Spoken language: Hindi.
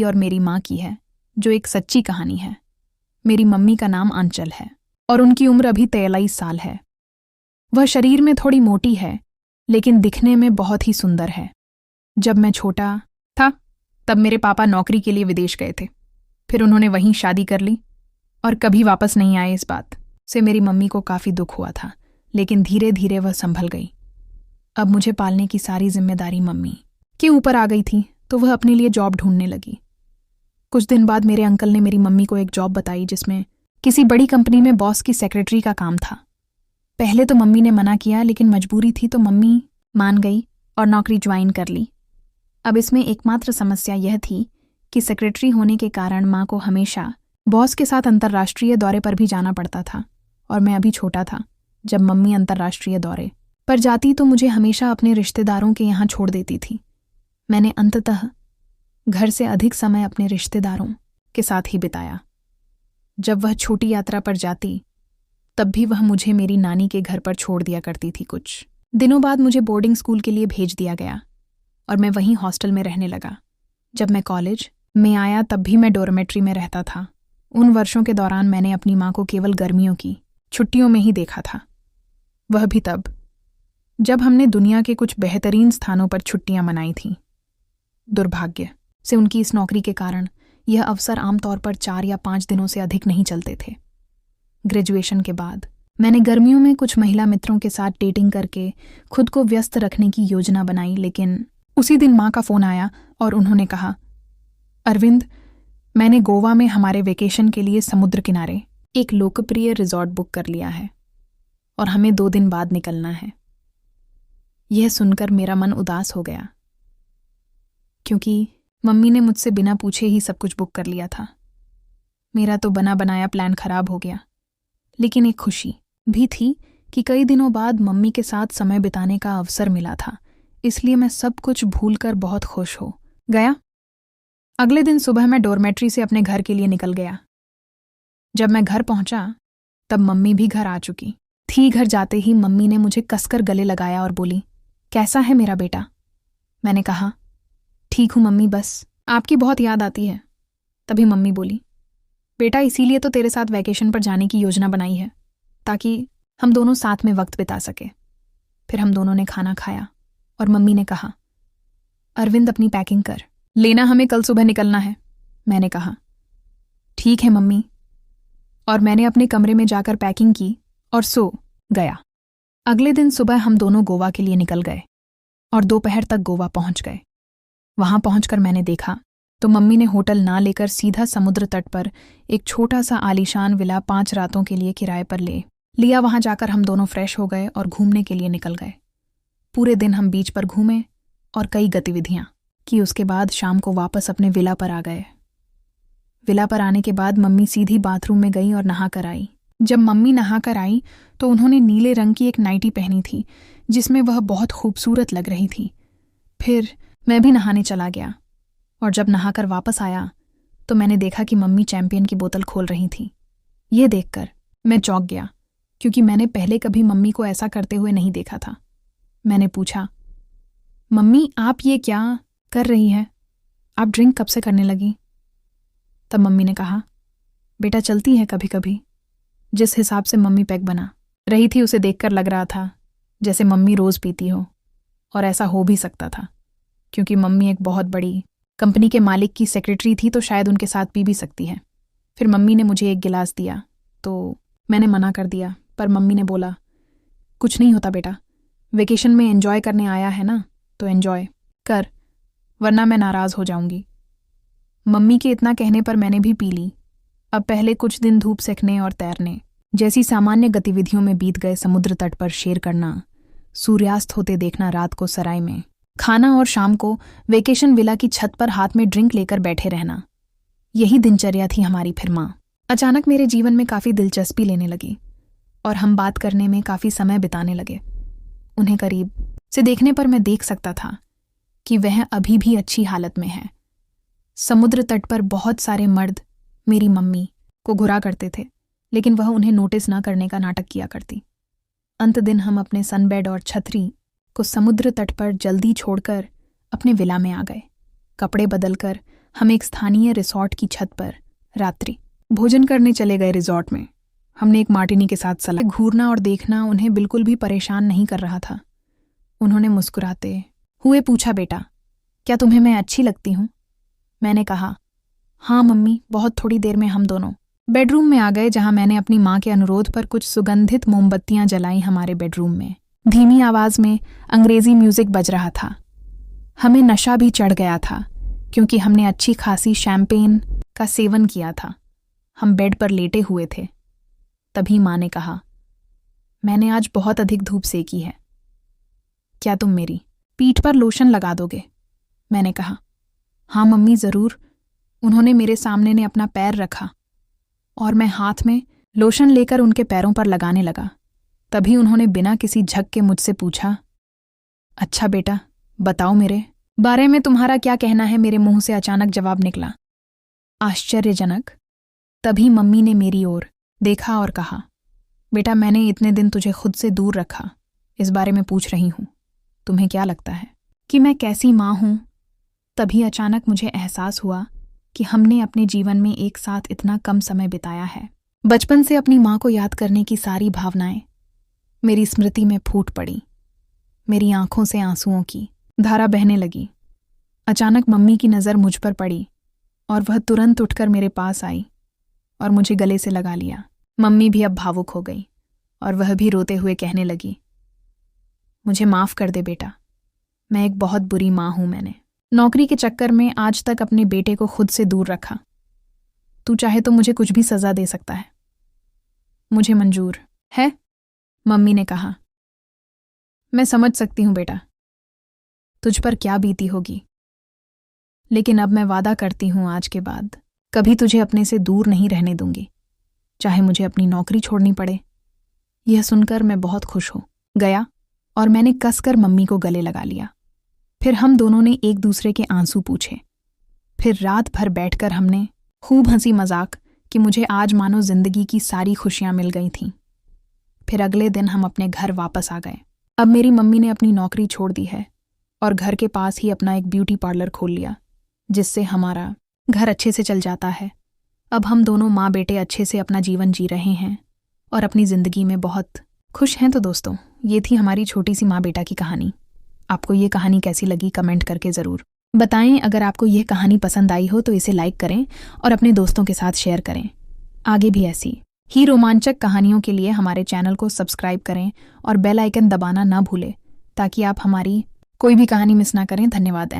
और मेरी माँ की है, जो एक सच्ची कहानी है। मेरी मम्मी का नाम आंचल है और उनकी उम्र अभी 43 साल है। वह शरीर में थोड़ी मोटी है, लेकिन दिखने में बहुत ही सुंदर है। जब मैं छोटा था तब मेरे पापा नौकरी के लिए विदेश गए थे। फिर उन्होंने वहीं शादी कर ली और कभी वापस नहीं आए। इस बात से मेरी मम्मी को काफ़ी दुख हुआ था, लेकिन धीरे धीरे वह संभल गई। अब मुझे पालने की सारी जिम्मेदारी मम्मी के ऊपर आ गई थी, तो वह अपने लिए जॉब ढूंढने लगी। कुछ दिन बाद मेरे अंकल ने मेरी मम्मी को एक जॉब बताई, जिसमें किसी बड़ी कंपनी में बॉस की सेक्रेटरी का काम था। पहले तो मम्मी ने मना किया, लेकिन मजबूरी थी तो मम्मी मान गई और नौकरी ज्वाइन कर ली। अब इसमें एकमात्र समस्या यह थी कि सेक्रेटरी होने के कारण माँ को हमेशा बॉस के साथ अंतर्राष्ट्रीय दौरे पर भी जाना पड़ता था, और मैं अभी छोटा था। जब मम्मी अंतर्राष्ट्रीय दौरे पर जाती तो मुझे हमेशा अपने रिश्तेदारों के यहाँ छोड़ देती थी। मैंने अंततः घर से अधिक समय अपने रिश्तेदारों के साथ ही बिताया। जब वह छोटी यात्रा पर जाती तब भी वह मुझे मेरी नानी के घर पर छोड़ दिया करती थी। कुछ दिनों बाद मुझे बोर्डिंग स्कूल के लिए भेज दिया गया और मैं वहीं हॉस्टल में रहने लगा। जब मैं कॉलेज में आया तब भी मैं डॉर्मेट्री में रहता था। उन वर्षों के दौरान मैंने अपनी माँ को केवल गर्मियों की छुट्टियों में ही देखा था, वह भी तब जब हमने दुनिया के कुछ बेहतरीन स्थानों पर छुट्टियां मनाई थीं। दुर्भाग्य से उनकी इस नौकरी के कारण यह अवसर आमतौर पर 4 या 5 दिनों से अधिक नहीं चलते थे। ग्रेजुएशन के बाद मैंने गर्मियों में कुछ महिला मित्रों के साथ डेटिंग करके खुद को व्यस्त रखने की योजना बनाई, लेकिन उसी दिन माँ का फ़ोन आया और उन्होंने कहा, अरविंद, मैंने गोवा में हमारे वेकेशन के लिए समुद्र किनारे एक लोकप्रिय रिजॉर्ट बुक कर लिया है और हमें 2 दिन बाद निकलना है। यह सुनकर मेरा मन उदास हो गया, क्योंकि मम्मी ने मुझसे बिना पूछे ही सब कुछ बुक कर लिया था। मेरा तो बना बनाया प्लान खराब हो गया, लेकिन एक खुशी भी थी कि कई दिनों बाद मम्मी के साथ समय बिताने का अवसर मिला था, इसलिए मैं सब कुछ भूलकर बहुत खुश हो गया। अगले दिन सुबह मैं डॉर्मेट्री से अपने घर के लिए निकल गया। जब मैं घर पहुंचा तब मम्मी भी घर आ चुकी थी। घर जाते ही मम्मी ने मुझे कसकर गले लगाया और बोली, कैसा है मेरा बेटा? मैंने कहा, ठीक हूं मम्मी, बस आपकी बहुत याद आती है। तभी मम्मी बोली, बेटा, इसीलिए तो तेरे साथ वैकेशन पर जाने की योजना बनाई है, ताकि हम दोनों साथ में वक्त बिता सके। फिर हम दोनों ने खाना खाया और मम्मी ने कहा, अरविंद, अपनी पैकिंग कर लेना, हमें कल सुबह निकलना है। मैंने कहा, ठीक है मम्मी, और मैंने अपने कमरे में जाकर पैकिंग की और सो गया। अगले दिन सुबह हम दोनों गोवा के लिए निकल गए और दोपहर तक गोवा पहुंच गए। वहां पहुंचकर मैंने देखा तो मम्मी ने होटल ना लेकर सीधा समुद्र तट पर एक छोटा सा आलीशान विला 5 रातों के लिए किराए पर ले लिया। वहां जाकर हम दोनों फ्रेश हो गए और घूमने के लिए निकल गए। पूरे दिन हम बीच पर घूमे और कई गतिविधियां की। उसके बाद शाम को वापस अपने विला पर आ गए। विला पर आने के बाद मम्मी सीधी बाथरूम में गई और नहा कर आई। जब मम्मी नहा कर आई तो उन्होंने नीले रंग की एक नाइटी पहनी थी, जिसमें वह बहुत खूबसूरत लग रही थी। फिर मैं भी नहाने चला गया और जब नहाकर वापस आया तो मैंने देखा कि मम्मी चैंपियन की बोतल खोल रही थी। ये देखकर मैं चौंक गया, क्योंकि मैंने पहले कभी मम्मी को ऐसा करते हुए नहीं देखा था। मैंने पूछा, मम्मी, आप ये क्या कर रही हैं? आप ड्रिंक कब से करने लगी? तब मम्मी ने कहा, बेटा, चलती है कभी कभी। जिस हिसाब से मम्मी पैक बना रही थी उसे देखकर लग रहा था जैसे मम्मी रोज़ पीती हो, और ऐसा हो भी सकता था क्योंकि मम्मी एक बहुत बड़ी कंपनी के मालिक की सेक्रेटरी थी, तो शायद उनके साथ पी भी सकती है। फिर मम्मी ने मुझे एक गिलास दिया तो मैंने मना कर दिया, पर मम्मी ने बोला, कुछ नहीं होता बेटा, वेकेशन में एंजॉय करने आया है ना, तो एंजॉय कर, वरना मैं नाराज़ हो जाऊंगी। मम्मी के इतना कहने पर मैंने भी पी ली। अब पहले कुछ दिन धूप सेकने और तैरने जैसी सामान्य गतिविधियों में बीत गए। समुद्र तट पर शेर करना, सूर्यास्त होते देखना, रात को सराय में खाना और शाम को वेकेशन विला की छत पर हाथ में ड्रिंक लेकर बैठे रहना, यही दिनचर्या थी हमारी। फिर माँ अचानक मेरे जीवन में काफ़ी दिलचस्पी लेने लगी और हम बात करने में काफ़ी समय बिताने लगे। उन्हें करीब से देखने पर मैं देख सकता था कि वह अभी भी अच्छी हालत में है। समुद्र तट पर बहुत सारे मर्द मेरी मम्मी को घुरा करते थे, लेकिन वह उन्हें नोटिस न करने का नाटक किया करती। अंत दिन हम अपने सनबेड और छतरी को समुद्र तट पर जल्दी छोड़कर अपने विला में आ गए। कपड़े बदलकर हम एक स्थानीय रिसॉर्ट की छत पर रात्रि भोजन करने चले गए। रिसॉर्ट में हमने एक मार्टिनी के साथ सलाह। घूरना और देखना उन्हें बिल्कुल भी परेशान नहीं कर रहा था। उन्होंने मुस्कुराते हुए पूछा, बेटा क्या तुम्हें मैं अच्छी लगती हूँ? मैंने कहा, हाँ मम्मी, बहुत थोड़ी देर में हम दोनों बेडरूम में आ गए, जहां मैंने अपनी माँ के अनुरोध पर कुछ सुगंधित मोमबत्तियां जलाई। हमारे बेडरूम में धीमी आवाज में अंग्रेजी म्यूजिक बज रहा था। हमें नशा भी चढ़ गया था क्योंकि हमने अच्छी खासी शैंपेन का सेवन किया था। हम बेड पर लेटे हुए थे। तभी माँ ने कहा, मैंने आज बहुत अधिक धूप सेकी है, क्या तुम मेरी पीठ पर लोशन लगा दोगे? मैंने कहा, हाँ मम्मी ज़रूर। उन्होंने मेरे सामने ने अपना पैर रखा और मैं हाथ में लोशन लेकर उनके पैरों पर लगाने लगा। तभी उन्होंने बिना किसी झक के मुझसे पूछा, अच्छा बेटा बताओ, मेरे बारे में तुम्हारा क्या कहना है? मेरे मुंह से अचानक जवाब निकला, आश्चर्यजनक। तभी मम्मी ने मेरी ओर देखा और कहा, बेटा मैंने इतने दिन तुझे खुद से दूर रखा, इस बारे में पूछ रही हूं। तुम्हें क्या लगता है कि मैं कैसी माँ हूं? तभी अचानक मुझे एहसास हुआ कि हमने अपने जीवन में एक साथ इतना कम समय बिताया है। बचपन से अपनी माँ को याद करने की सारी भावनाएं मेरी स्मृति में फूट पड़ी। मेरी आंखों से आंसुओं की धारा बहने लगी। अचानक मम्मी की नज़र मुझ पर पड़ी और वह तुरंत उठकर मेरे पास आई और मुझे गले से लगा लिया। मम्मी भी अब भावुक हो गई और वह भी रोते हुए कहने लगी, मुझे माफ़ कर दे बेटा, मैं एक बहुत बुरी माँ हूं। मैंने नौकरी के चक्कर में आज तक अपने बेटे को खुद से दूर रखा। तू चाहे तो मुझे कुछ भी सज़ा दे सकता है, मुझे मंजूर है, मम्मी ने कहा। मैं समझ सकती हूं बेटा, तुझ पर क्या बीती होगी, लेकिन अब मैं वादा करती हूं आज के बाद कभी तुझे अपने से दूर नहीं रहने दूंगी, चाहे मुझे अपनी नौकरी छोड़नी पड़े। यह सुनकर मैं बहुत खुश हो गया और मैंने कसकर मम्मी को गले लगा लिया। फिर हम दोनों ने एक दूसरे के आंसू पूछे। फिर रात भर बैठकर हमने खूब हंसी मजाक कि मुझे आज मानो जिंदगी की सारी खुशियां मिल गई थीं। फिर अगले दिन हम अपने घर वापस आ गए। अब मेरी मम्मी ने अपनी नौकरी छोड़ दी है और घर के पास ही अपना एक ब्यूटी पार्लर खोल लिया, जिससे हमारा घर अच्छे से चल जाता है। अब हम दोनों माँ बेटे अच्छे से अपना जीवन जी रहे हैं और अपनी ज़िंदगी में बहुत खुश हैं। तो दोस्तों, ये थी हमारी छोटी सी माँ बेटा की कहानी। आपको ये कहानी कैसी लगी कमेंट करके ज़रूर बताएं। अगर आपको यह कहानी पसंद आई हो तो इसे लाइक करें और अपने दोस्तों के साथ शेयर करें। आगे भी ऐसी ही रोमांचक कहानियों के लिए हमारे चैनल को सब्सक्राइब करें और बेल आइकन दबाना ना भूलें ताकि आप हमारी कोई भी कहानी मिस ना करें। धन्यवाद।